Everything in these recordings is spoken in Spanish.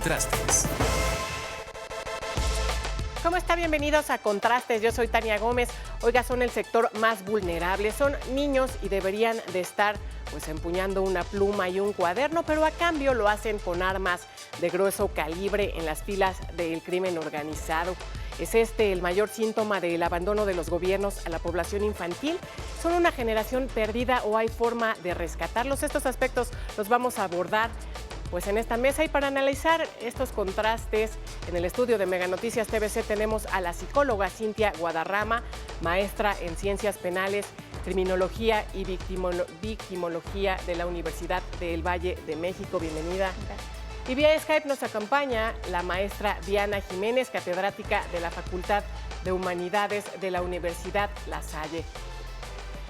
Contrastes. ¿Cómo está? Bienvenidos a Contrastes. Yo soy Tania Gómez. Oiga, son el sector más vulnerable. Son niños y deberían de estar pues empuñando una pluma y un cuaderno, pero a cambio lo hacen con armas de grueso calibre en las filas del crimen organizado. ¿Es este el mayor síntoma del abandono de los gobiernos a la población infantil? ¿Son una generación perdida o hay forma de rescatarlos? Estos aspectos los vamos a abordar pues en esta mesa, y para analizar estos contrastes en el estudio de Mega Noticias TVC tenemos a la psicóloga Cintia Guadarrama, maestra en Ciencias Penales, Criminología y Victimología de la Universidad del Valle de México. Bienvenida. Y vía Skype nos acompaña la maestra Diana Jiménez, catedrática de la Facultad de Humanidades de la Universidad La Salle.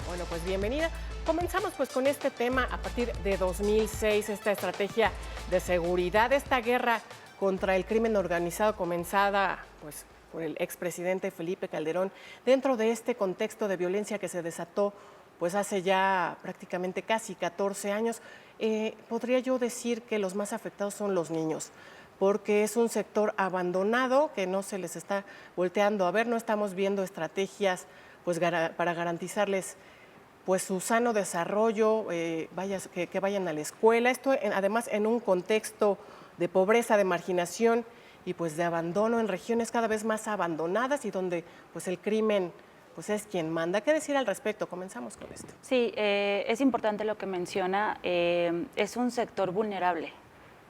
Bueno, pues bienvenida. Comenzamos pues con este tema a partir de 2006, esta estrategia de seguridad, esta guerra contra el crimen organizado comenzada pues por el expresidente Felipe Calderón, dentro de este contexto de violencia que se desató pues hace ya prácticamente casi 14 años. Podría yo decir que los más afectados son los niños, porque es un sector abandonado que no se les está volteando a ver, no estamos viendo estrategias pues para garantizarles pues su sano desarrollo, que vayan a la escuela. Esto además en un contexto de pobreza, de marginación y pues de abandono en regiones cada vez más abandonadas y donde pues el crimen pues es quien manda. ¿Qué decir al respecto? Comenzamos con esto. Sí, es importante lo que menciona. Es un sector vulnerable,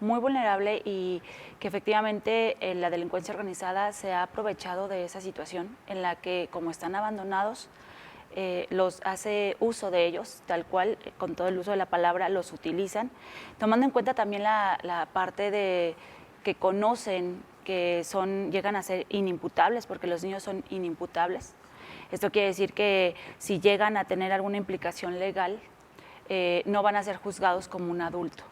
muy vulnerable, y que efectivamente la delincuencia organizada se ha aprovechado de esa situación en la que, como están abandonados, los hace uso de ellos, tal cual, con todo el uso de la palabra, los utilizan, tomando en cuenta también la parte de que conocen que llegan a ser inimputables, porque los niños son inimputables. Esto quiere decir que si llegan a tener alguna implicación legal, no van a ser juzgados como un adulto.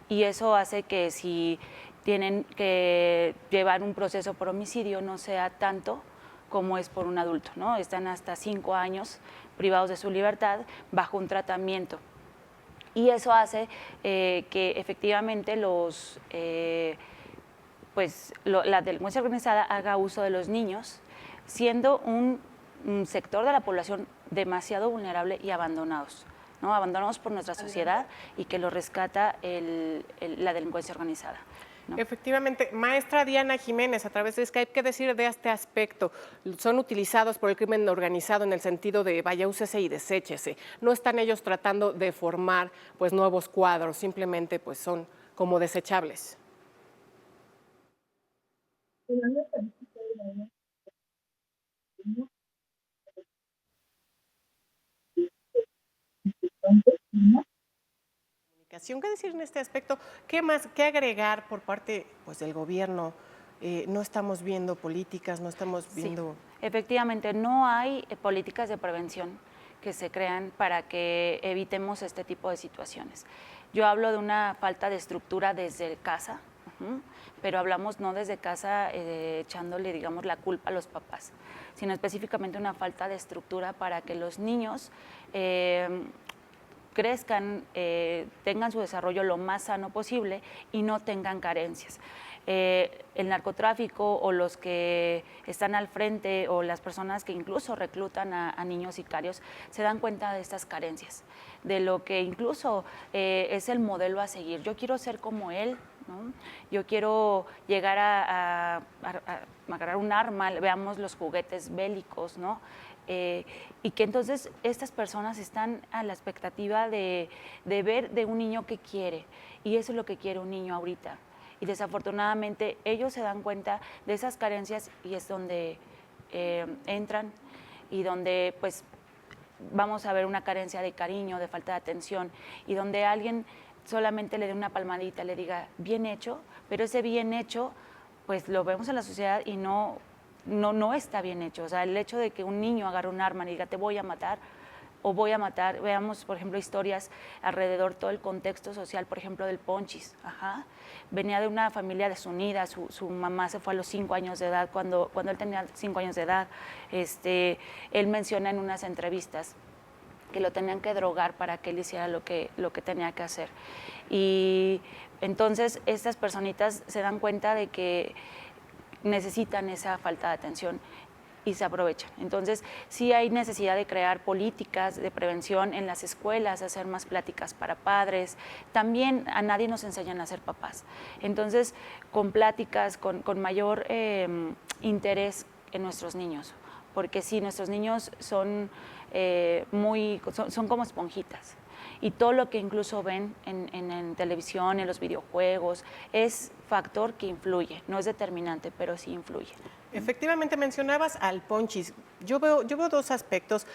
Y eso hace que si tienen que llevar un proceso por homicidio no sea tanto como es por un adulto, ¿no? Están hasta 5 años privados de su libertad bajo un tratamiento. Y eso hace que efectivamente la delincuencia organizada haga uso de los niños, siendo un sector de la población demasiado vulnerable y abandonados, ¿no? Abandonados por nuestra sociedad, y que lo rescata la delincuencia organizada, ¿no? Efectivamente. Maestra Diana Jiménez, a través de Skype, ¿qué decir de este aspecto? Son utilizados por el crimen organizado en el sentido de vaya, úsese y deséchese. No están ellos tratando de formar pues nuevos cuadros, simplemente pues son como desechables. ¿Qué decir en este aspecto? ¿Qué más, qué agregar por parte pues, del gobierno? No estamos viendo políticas, no estamos viendo... Sí, efectivamente, no hay políticas de prevención que se crean para que evitemos este tipo de situaciones. Yo hablo de una falta de estructura desde casa, pero hablamos no desde casa echándole, digamos, la culpa a los papás, sino específicamente una falta de estructura para que los niños crezcan, tengan su desarrollo lo más sano posible y no tengan carencias. El narcotráfico o los que están al frente o las personas que incluso reclutan a niños sicarios se dan cuenta de estas carencias, de lo que incluso es el modelo a seguir. Yo quiero ser como él, ¿no? Yo quiero llegar a agarrar un arma, veamos los juguetes bélicos, ¿no? Y que entonces estas personas están a la expectativa de ver de un niño que quiere, y eso es lo que quiere un niño ahorita. Y desafortunadamente ellos se dan cuenta de esas carencias, y es donde entran, y donde pues vamos a ver una carencia de cariño, de falta de atención, y donde alguien solamente le dé una palmadita, le diga bien hecho, pero ese bien hecho pues lo vemos en la sociedad y no está bien hecho. O sea, el hecho de que un niño agarre un arma y diga te voy a matar o voy a matar, veamos por ejemplo historias alrededor, todo el contexto social, por ejemplo del Ponchis. Venía de una familia desunida, su mamá se fue a los 5 años de edad, cuando él tenía 5 años de edad. Él menciona en unas entrevistas que lo tenían que drogar para que él hiciera lo que tenía que hacer. Y entonces estas personitas se dan cuenta de que necesitan esa falta de atención y se aprovechan. Entonces, sí hay necesidad de crear políticas de prevención en las escuelas, hacer más pláticas para padres. También a nadie nos enseñan a ser papás. Entonces, con pláticas, con mayor interés en nuestros niños, porque sí, nuestros niños son son como esponjitas. Y todo lo que incluso ven en televisión, en los videojuegos, es factor que influye, no es determinante, pero sí influye. Efectivamente, mencionabas al ponchis. Yo veo dos aspectos.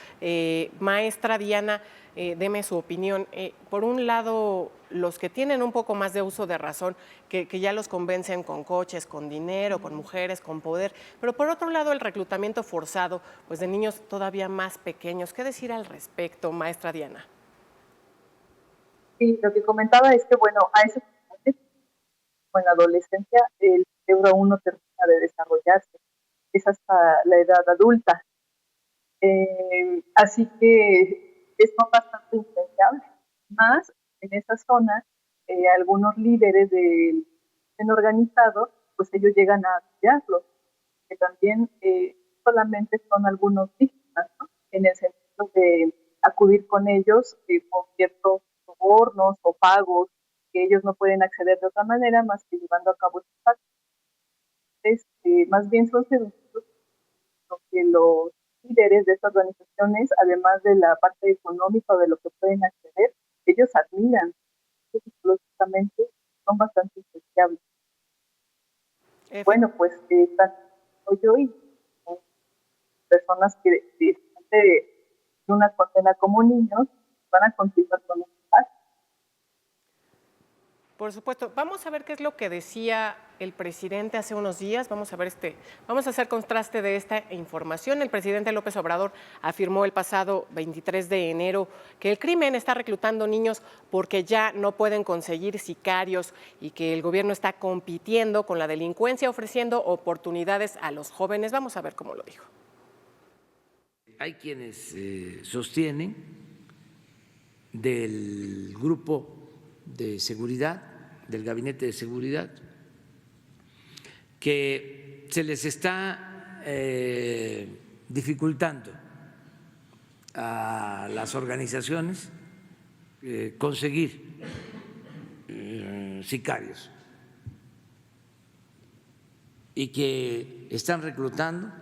Maestra Diana, deme su opinión. Por un lado, los que tienen un poco más de uso de razón, que ya los convencen con coches, con dinero, con mujeres, con poder. Pero por otro lado, el reclutamiento forzado, pues de niños todavía más pequeños. ¿Qué decir al respecto, maestra Diana? Sí, lo que comentaba es que, bueno, a ese en la adolescencia el cerebro aún no termina de desarrollarse, es hasta la edad adulta. Así que son bastante influenciables. Más en esa zona, algunos líderes del crimen organizado, pues ellos llegan a apoyarlos, que también solamente son algunos víctimas, ¿no? En el sentido de acudir con ellos con ciertos sobornos o pagos que ellos no pueden acceder de otra manera más que llevando a cabo estos actos. Más bien son seducidos que los líderes de estas organizaciones, además de la parte económica o de lo que pueden acceder, ellos admiran, psicológicamente son bastante influenciables. Bueno, pues están yo y personas que después de una condena como niños van a continuar con un pacto. Por supuesto. Vamos a ver qué es lo que decía el presidente hace unos días. Vamos a hacer contraste de esta información. El presidente López Obrador afirmó el pasado 23 de enero que el crimen está reclutando niños porque ya no pueden conseguir sicarios y que el gobierno está compitiendo con la delincuencia, ofreciendo oportunidades a los jóvenes. Vamos a ver cómo lo dijo. Hay quienes sostienen del grupo de seguridad, del Gabinete de Seguridad, que se les está dificultando a las organizaciones conseguir sicarios y que están reclutando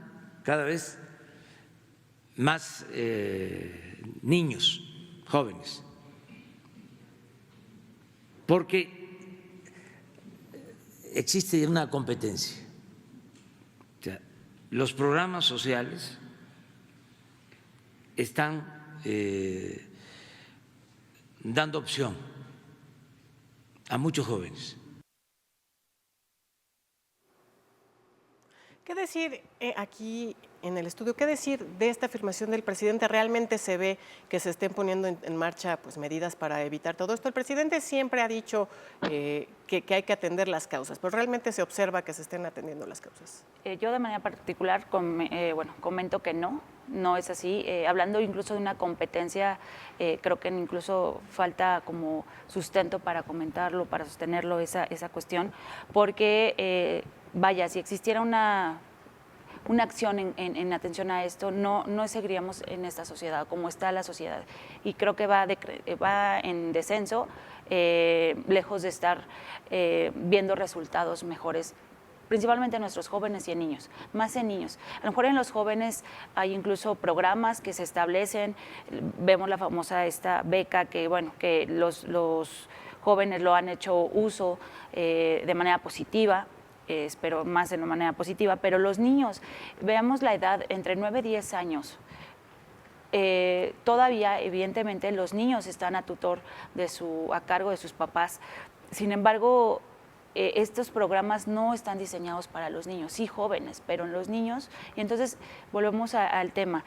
cada vez más niños jóvenes, porque existe una competencia. O sea, los programas sociales están dando opción a muchos jóvenes. ¿Qué decir aquí en el estudio? ¿Qué decir de esta afirmación del presidente? ¿Realmente se ve que se estén poniendo en marcha pues, medidas para evitar todo esto? El presidente siempre ha dicho que hay que atender las causas, pero realmente se observa que se estén atendiendo las causas. Yo de manera particular comento que no es así. Hablando incluso de una competencia, creo que incluso falta como sustento para comentarlo, para sostenerlo esa cuestión, porque vaya, si existiera una acción en atención a esto, no seguiríamos en esta sociedad, como está la sociedad. Y creo que va en descenso, lejos de estar viendo resultados mejores, principalmente en nuestros jóvenes y en niños, más en niños. A lo mejor en los jóvenes hay incluso programas que se establecen, vemos la famosa esta beca que los jóvenes lo han hecho uso de manera positiva, espero más de una manera positiva, pero los niños, veamos la edad entre 9 y 10 años, todavía evidentemente los niños están a cargo de sus papás. Sin embargo, estos programas no están diseñados para los niños, sí jóvenes, pero en los niños. Y entonces volvemos al tema.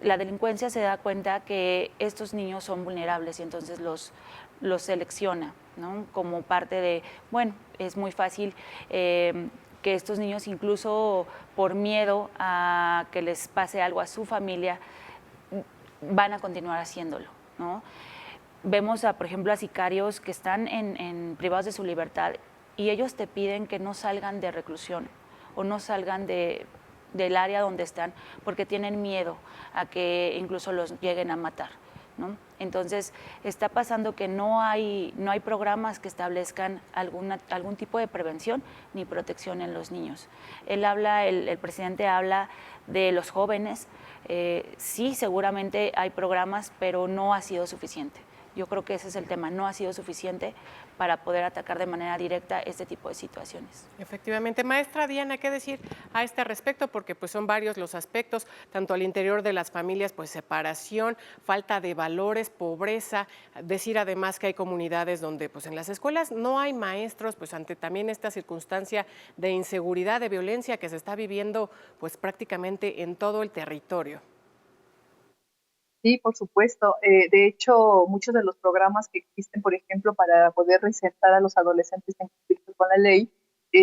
La delincuencia se da cuenta que estos niños son vulnerables y entonces los selecciona, ¿no? Como parte de, es muy fácil que estos niños, incluso por miedo a que les pase algo a su familia, van a continuar haciéndolo, ¿no? Vemos, por ejemplo, a sicarios que están privados de su libertad y ellos te piden que no salgan de reclusión o no salgan del área donde están porque tienen miedo a que incluso los lleguen a matar, ¿no? Entonces, está pasando que no hay programas que establezcan algún tipo de prevención ni protección en los niños. El presidente habla de los jóvenes. Sí, seguramente hay programas, pero no ha sido suficiente. Yo creo que ese es el tema, no ha sido suficiente para poder atacar de manera directa este tipo de situaciones. Efectivamente. Maestra Diana, ¿qué decir a este respecto? Porque pues son varios los aspectos, tanto al interior de las familias, pues separación, falta de valores, pobreza, decir además que hay comunidades donde pues en las escuelas no hay maestros, pues ante también esta circunstancia de inseguridad, de violencia que se está viviendo pues prácticamente en todo el territorio. Sí, por supuesto. De hecho, muchos de los programas que existen, por ejemplo, para poder reinsertar a los adolescentes en conflicto con la ley,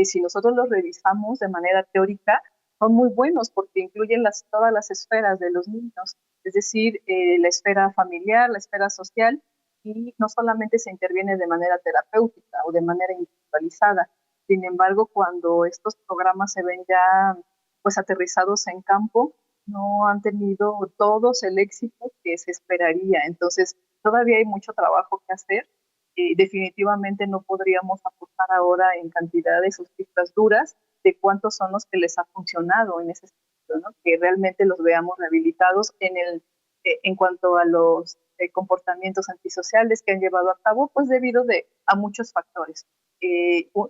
si nosotros los revisamos de manera teórica, son muy buenos porque incluyen todas las esferas de los niños, es decir, la esfera familiar, la esfera social, y no solamente se interviene de manera terapéutica o de manera individualizada. Sin embargo, cuando estos programas se ven ya pues aterrizados en campo, no han tenido todos el éxito que se esperaría. Entonces, todavía hay mucho trabajo que hacer. Definitivamente no podríamos aportar ahora en cantidades o cifras duras de cuántos son los que les ha funcionado en ese sentido, ¿no? Que realmente los veamos rehabilitados en cuanto a los comportamientos antisociales que han llevado a cabo, pues debido a muchos factores.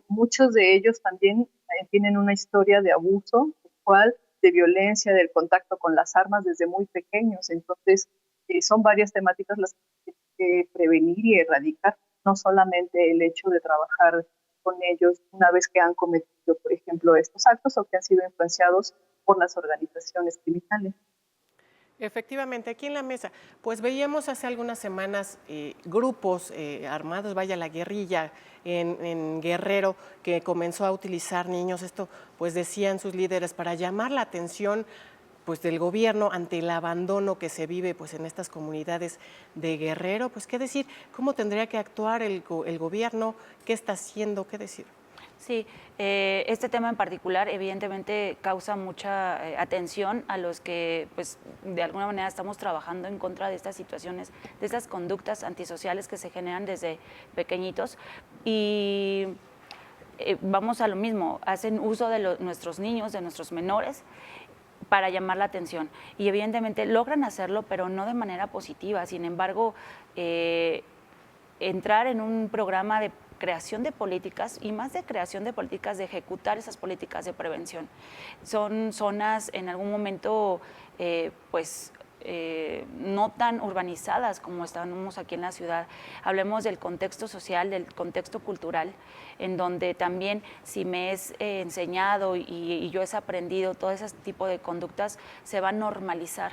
Muchos de ellos también tienen una historia de abuso sexual, de violencia, del contacto con las armas desde muy pequeños. Entonces, son varias temáticas las que hay que prevenir y erradicar, no solamente el hecho de trabajar con ellos una vez que han cometido, por ejemplo, estos actos o que han sido influenciados por las organizaciones criminales. Efectivamente, aquí en la mesa, pues veíamos hace algunas semanas grupos armados, vaya la guerrilla en Guerrero, que comenzó a utilizar niños, esto pues decían sus líderes, para llamar la atención pues del gobierno ante el abandono que se vive pues en estas comunidades de Guerrero. Pues qué decir, cómo tendría que actuar el gobierno, qué está haciendo, qué decir. Sí, este tema en particular evidentemente causa mucha atención a los que pues de alguna manera estamos trabajando en contra de estas situaciones, de estas conductas antisociales que se generan desde pequeñitos y vamos a lo mismo, hacen uso de nuestros niños, de nuestros menores para llamar la atención y evidentemente logran hacerlo pero no de manera positiva, sin embargo entrar en un programa de creación de políticas y más de creación de políticas, de ejecutar esas políticas de prevención. Son zonas en algún momento no tan urbanizadas como estamos aquí en la ciudad. Hablemos del contexto social, del contexto cultural, en donde también si me es enseñado y yo he aprendido todo ese tipo de conductas, se va a normalizar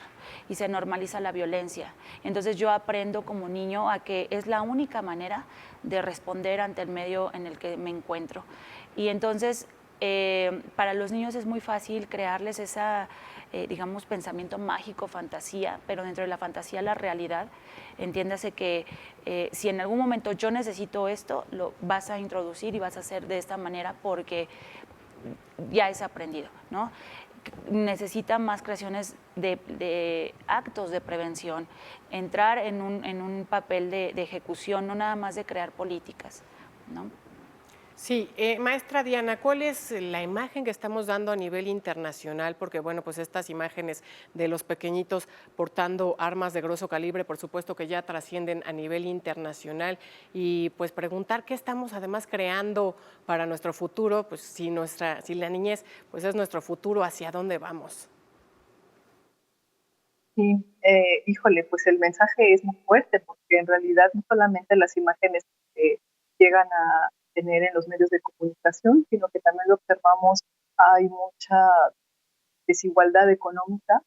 y se normaliza la violencia. Entonces yo aprendo como niño a que es la única manera de responder ante el medio en el que me encuentro. Y entonces para los niños es muy fácil crearles esa digamos, pensamiento mágico, fantasía, pero dentro de la fantasía la realidad. Entiéndase que si en algún momento yo necesito esto, lo vas a introducir y vas a hacer de esta manera porque ya es aprendido, ¿no? Necesita más creaciones de actos de prevención, entrar en un papel de ejecución, no nada más de crear políticas, ¿no? Sí, maestra Diana, ¿cuál es la imagen que estamos dando a nivel internacional? Porque bueno, pues estas imágenes de los pequeñitos portando armas de grueso calibre, por supuesto que ya trascienden a nivel internacional y pues preguntar qué estamos además creando para nuestro futuro, pues si la niñez pues es nuestro futuro, ¿hacia dónde vamos? Sí, híjole, pues el mensaje es muy fuerte porque en realidad no solamente las imágenes que llegan a tener en los medios de comunicación, sino que también lo observamos, hay mucha desigualdad económica,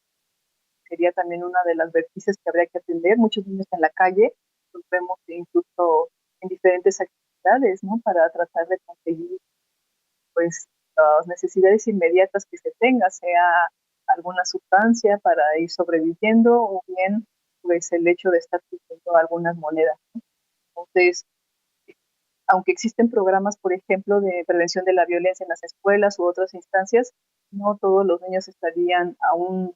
sería también una de las vertientes que habría que atender, muchos niños en la calle, los vemos incluso en diferentes actividades, ¿no? Para tratar de conseguir pues las necesidades inmediatas que se tenga, sea alguna sustancia para ir sobreviviendo o bien pues el hecho de estar pidiendo algunas monedas, ¿no? Entonces, aunque existen programas, por ejemplo, de prevención de la violencia en las escuelas u otras instancias, no todos los niños estarían aún,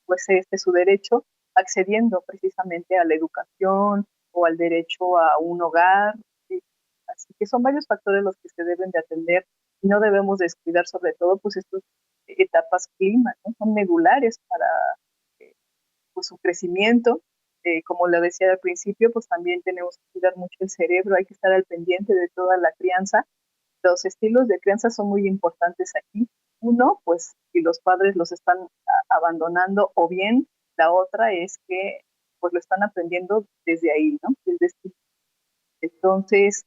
pues este es su derecho, accediendo precisamente a la educación o al derecho a un hogar. ¿Sí? Así que son varios factores los que se deben de atender y no debemos descuidar sobre todo pues estas etapas clima, ¿no? Son medulares para eh, pues, su crecimiento. Como le decía al principio, pues también tenemos que cuidar mucho el cerebro, hay que estar al pendiente de toda la crianza. Los estilos de crianza son muy importantes aquí. Uno, pues si los padres los están abandonando o bien la otra es que pues lo están aprendiendo desde ahí, ¿no? Desde este. Entonces,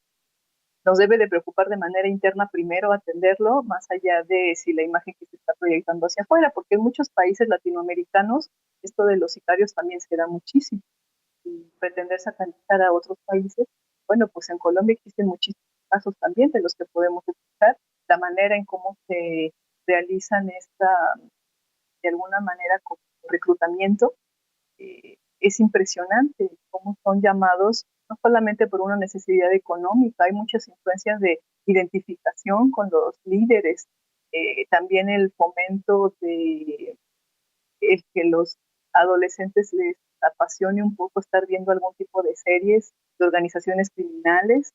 nos debe de preocupar de manera interna primero atenderlo, más allá de si la imagen que se está proyectando hacia afuera, porque en muchos países latinoamericanos esto de los sicarios también se da muchísimo. Y pretender satanizar a otros países, bueno, pues en Colombia existen muchísimos casos también de los que podemos escuchar, la manera en cómo se realizan de alguna manera, como reclutamiento, es impresionante cómo son llamados, no solamente por una necesidad económica, hay muchas influencias de identificación con los líderes, también el fomento de el que los adolescentes les apasione un poco estar viendo algún tipo de series de organizaciones criminales,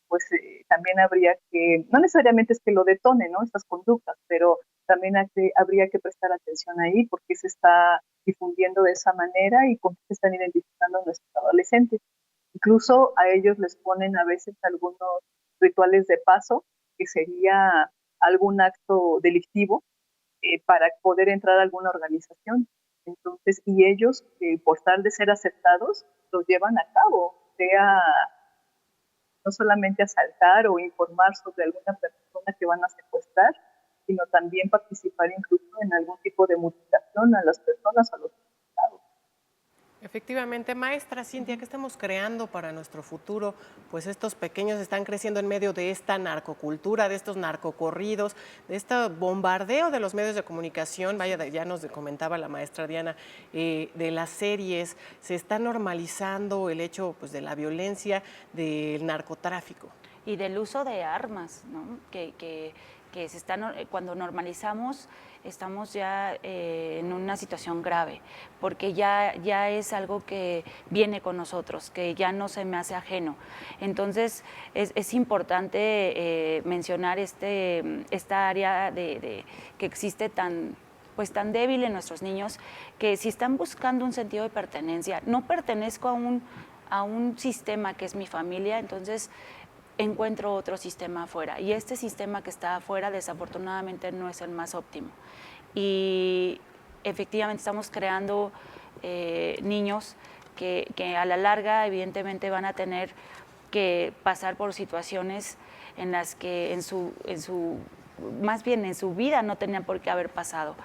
pues también habría que, no necesariamente es que lo detone, ¿no? Estas conductas, pero también habría que prestar atención ahí porque se está difundiendo de esa manera y cómo se están identificando a nuestros adolescentes. Incluso a ellos les ponen a veces algunos rituales de paso, que sería algún acto delictivo para poder entrar a alguna organización. Entonces, y ellos, por tal de ser aceptados, lo llevan a cabo, sea no solamente asaltar o informar sobre alguna persona que van a secuestrar, sino también participar incluso en algún tipo de mutilación a las personas, a los afectados. Efectivamente, maestra Cintia, ¿qué estamos creando para nuestro futuro? Pues estos pequeños están creciendo en medio de esta narcocultura, de estos narcocorridos, de este bombardeo de los medios de comunicación. Vaya, ya nos comentaba la maestra Diana, de las series, se está normalizando el hecho pues, de la violencia, del narcotráfico. Y del uso de armas, ¿no? Que se están, cuando normalizamos, estamos ya en una situación grave, porque ya es algo que viene con nosotros, que ya no se me hace ajeno. Entonces, es importante mencionar esta área que existe pues tan débil en nuestros niños, que si están buscando un sentido de pertenencia, no pertenezco a un sistema que es mi familia, entonces encuentro otro sistema afuera. Y este sistema que está afuera, desafortunadamente, no es el más óptimo. Y efectivamente estamos creando niños que a la larga, evidentemente, van a tener que pasar por situaciones en las que más bien en su vida no tenían por qué haber pasado.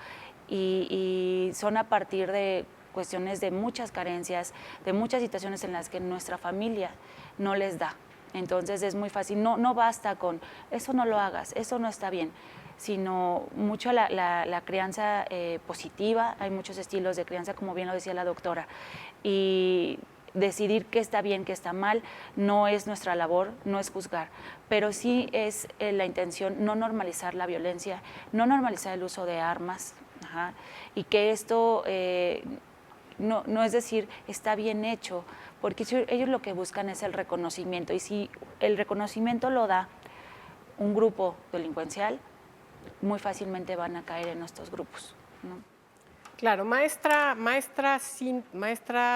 Y son a partir de cuestiones de muchas carencias, de muchas situaciones en las que nuestra familia no les da. Entonces es muy fácil, no basta con eso, no lo hagas, eso no está bien, sino mucho la crianza positiva. Hay muchos estilos de crianza, como bien lo decía la doctora, y decidir qué está bien, qué está mal, no es nuestra labor, no es juzgar, pero sí es la intención no normalizar la violencia, no normalizar el uso de armas, y que esto no es decir, está bien hecho, porque ellos lo que buscan es el reconocimiento, y si el reconocimiento lo da un grupo delincuencial, muy fácilmente van a caer en estos grupos, ¿no? Claro, maestra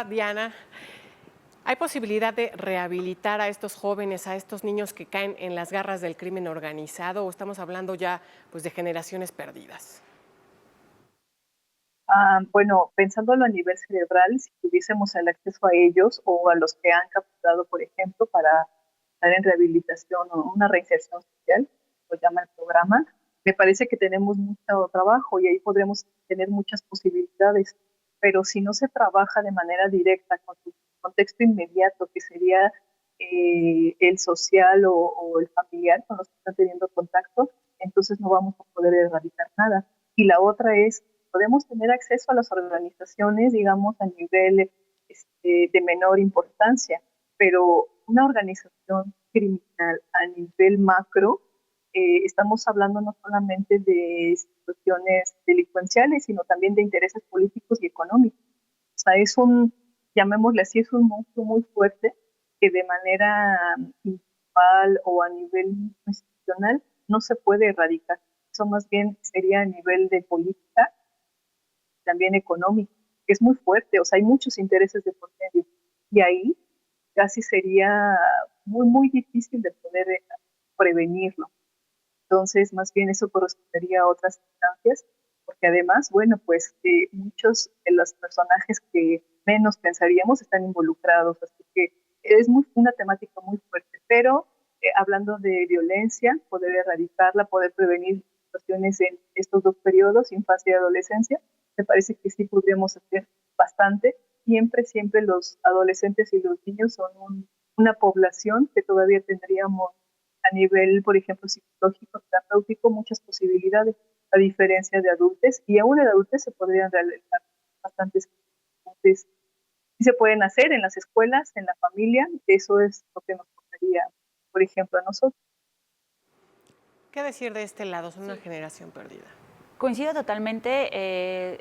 Diana, ¿hay posibilidad de rehabilitar a estos jóvenes, a estos niños que caen en las garras del crimen organizado, o estamos hablando ya pues, de generaciones perdidas? Bueno, pensándolo a nivel cerebral, si tuviésemos el acceso a ellos o a los que han capturado, por ejemplo, para estar en rehabilitación o una reinserción social, lo llama el programa, me parece que tenemos mucho trabajo y ahí podremos tener muchas posibilidades. Pero si no se trabaja de manera directa con su contexto inmediato, que sería el social o el familiar con los que están teniendo contacto, entonces no vamos a poder erradicar nada. Y la otra es, podemos tener acceso a las organizaciones, digamos, a nivel de menor importancia, pero una organización criminal a nivel macro, estamos hablando no solamente de situaciones delincuenciales, sino también de intereses políticos y económicos. O sea, llamémosle así, es un monstruo muy fuerte que de manera individual o a nivel institucional no se puede erradicar. Eso más bien sería a nivel de política, también económico, que es muy fuerte. O sea, hay muchos intereses de por medio. Y ahí casi sería muy difícil de poder prevenirlo. Entonces, más bien eso correspondería a otras instancias, porque además, bueno, pues muchos de los personajes que menos pensaríamos están involucrados, así que es una temática muy fuerte, pero hablando de violencia, poder erradicarla, poder prevenir situaciones en estos dos periodos, infancia y adolescencia, me parece que sí podríamos hacer bastante. Siempre los adolescentes y los niños son una población que todavía tendríamos a nivel, por ejemplo, psicológico, terapéutico, muchas posibilidades, a diferencia de adultos, y aún en adultos se podrían realizar bastantes cosas. Entonces, sí se pueden hacer en las escuelas, en la familia, eso es lo que nos tocaría, por ejemplo, a nosotros. ¿Qué decir de este lado? Son una generación perdida. Coincido totalmente,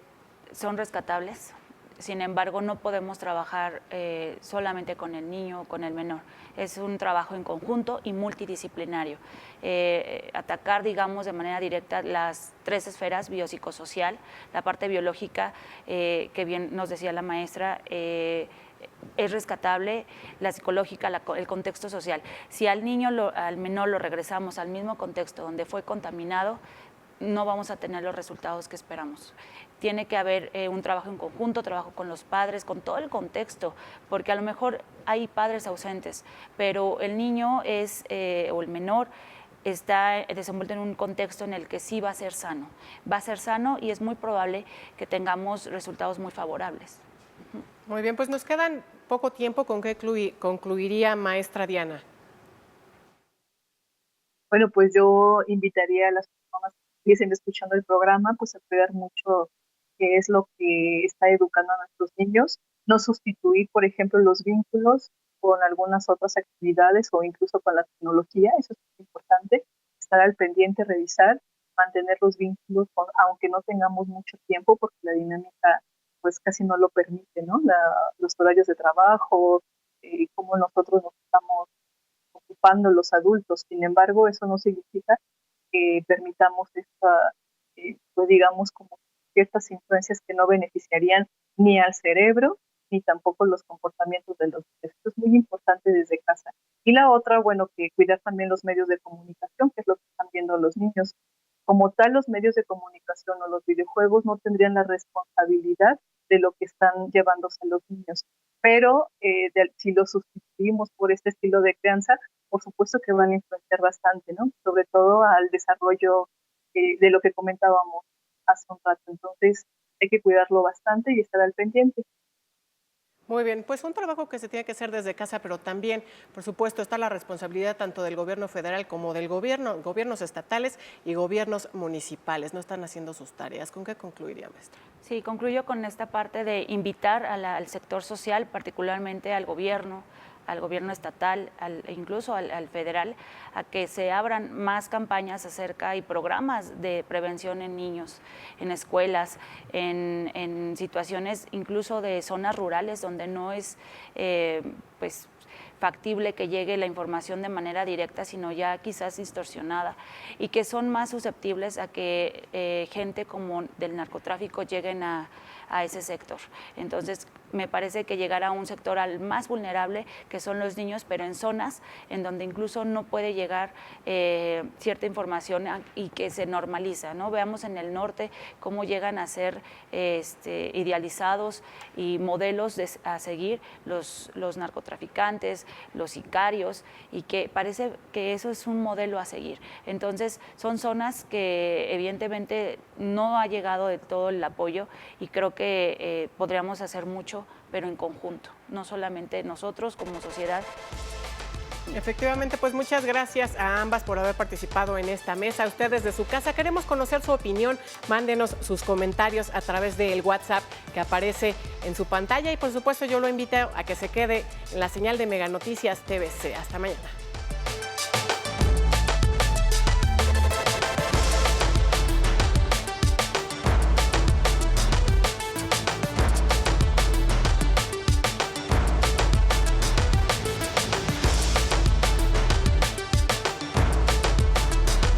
son rescatables. Sin embargo, no podemos trabajar solamente con el niño o con el menor. Es un trabajo en conjunto y multidisciplinario. Atacar, digamos, de manera directa las tres esferas, biopsicosocial, la parte biológica, que bien nos decía la maestra, es rescatable, la psicológica, el contexto social. Si al niño, al menor lo regresamos al mismo contexto donde fue contaminado, no vamos a tener los resultados que esperamos. Tiene que haber un trabajo en conjunto, trabajo con los padres, con todo el contexto, porque a lo mejor hay padres ausentes, pero el niño o el menor está desenvuelto en un contexto en el que sí va a ser sano. Va a ser sano y es muy probable que tengamos resultados muy favorables. Muy bien, pues nos quedan poco tiempo. ¿Con qué concluiría, maestra Diana? Bueno, pues yo invitaría a las personas que estén escuchando el programa, pues a cuidar mucho qué es lo que está educando a nuestros niños, no sustituir, por ejemplo, los vínculos con algunas otras actividades o incluso con la tecnología, eso es muy importante, estar al pendiente, revisar, mantener los vínculos, aunque no tengamos mucho tiempo, porque la dinámica pues casi no lo permite, ¿no? Los horarios de trabajo, cómo nosotros nos estamos ocupando los adultos. Sin embargo, eso no significa que permitamos pues digamos, como ciertas influencias que no beneficiarían ni al cerebro ni tampoco los comportamientos de los niños. Esto es muy importante desde casa. Y la otra, bueno, que cuidar también los medios de comunicación, que es lo que están viendo los niños. Como tal, los medios de comunicación o los videojuegos no tendrían la responsabilidad de lo que están llevándose los niños. Pero si los sustituimos por este estilo de crianza, por supuesto que van a influenciar bastante, ¿no? Sobre todo al desarrollo de lo que comentábamos hace un rato. Entonces, hay que cuidarlo bastante y estar al pendiente. Muy bien, pues un trabajo que se tiene que hacer desde casa, pero también, por supuesto, está la responsabilidad tanto del gobierno federal como del gobiernos estatales y gobiernos municipales. No están haciendo sus tareas. ¿Con qué concluiría, maestra? Sí, concluyo con esta parte de invitar al sector social, particularmente al gobierno estatal, incluso al federal, a que se abran más campañas acerca y programas de prevención en niños, en escuelas, en situaciones incluso de zonas rurales donde no es pues factible que llegue la información de manera directa, sino ya quizás distorsionada, y que son más susceptibles a que gente como del narcotráfico lleguen a ese sector. Entonces, me parece que llegar a un sector al más vulnerable, que son los niños, pero en zonas en donde incluso no puede llegar cierta información y que se normaliza, ¿no? Veamos en el norte cómo llegan a ser idealizados y modelos a seguir los narcotraficantes, los sicarios, y que parece que eso es un modelo a seguir. Entonces, son zonas que evidentemente no ha llegado de todo el apoyo, y creo que podríamos hacer mucho, pero en conjunto, no solamente nosotros como sociedad. Efectivamente, pues muchas gracias a ambas por haber participado en esta mesa. A ustedes desde su casa queremos conocer su opinión. Mándenos sus comentarios a través del WhatsApp que aparece en su pantalla y por supuesto yo lo invito a que se quede en la señal de Mega Noticias TVC. Hasta mañana.